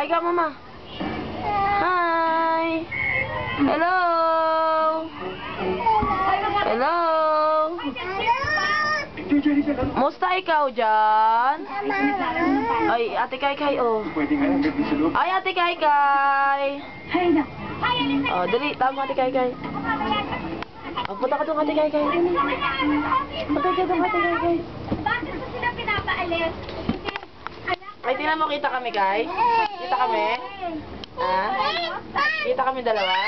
Hi ka, mama. Hi. Hello. Hello. Musta ikaw dyan? Ay, ate Kai, oh. Ay, ate Kai. Oh, dali, tama ate Kai. Oh, punta ka doon, ate Kai. Punta ka doon, ate Kai. Bakit mo sila pinapaalis? Ay, tingnan mo, kita kami, Kai? Kita kami? Ha? Kita kami dalawa?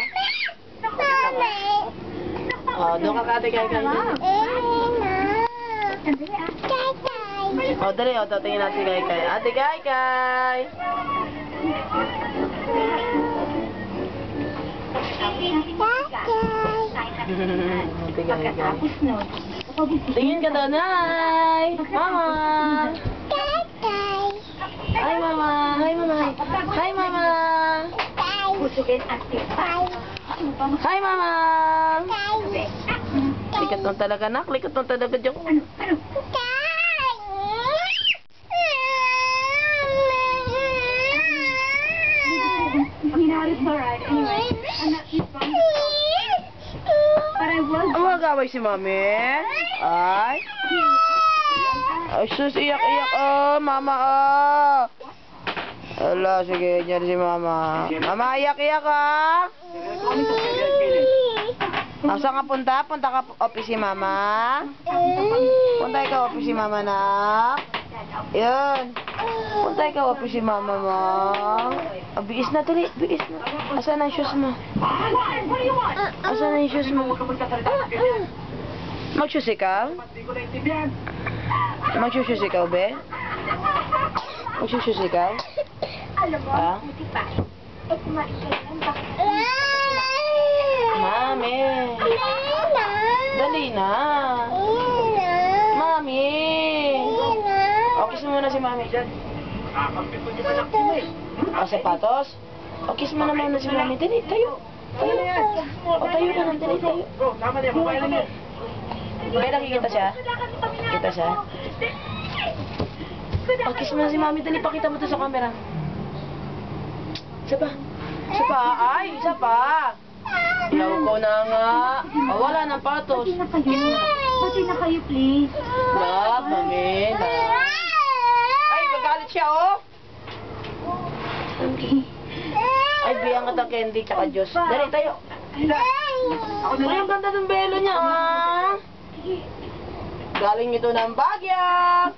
Oh, doon ka ate Kai. Oh, dali, oh, tingin natin si Kai. Ate Kai. Tingin ka doon, hi! Mama! Hi, mama! Hi, mama! Hi, mama! Likat mo talaga, nak. Likat mo talaga, Jok. Ang magaway si mami. Ay. Ay, sus, iyak. Oh, mama, oh. Ala, sige, ganyan si mama. Mama, iyak, ah. Asa nga punta? Punta ka office si mama? Punta ka office si mama, nak. Yun. Punta ka office si mama mo. Oh, biis na, dali. Biis na. Asa na yung shoes mo? Asa na yung shoes mo? Mag-shoes ikaw? Mag-shoes ikaw, be? Mag-shoes ikaw? Ha? Mami. Dali na. Mami. O, kiss mo muna si mami dyan. O, sapatos? O, kiss mo naman na si mami. Dali, tayo. O, tayo ka lang. Dali, tayo. May nakikita siya? Kita siya? O, kiss mo na si mami. Dali, pakita mo to sa camera. Isa pa. Ay, isa pa. Ilaw ko na nga. O, wala ng patos. Pati na kayo, please. Love, mami. Ay, magalit siya, oh. Ay, biyang ka candy, tsaka Diyos. Dali, tayo. Ay, ang ganda ng belo niya, ah. Galing ito ng Bagyak.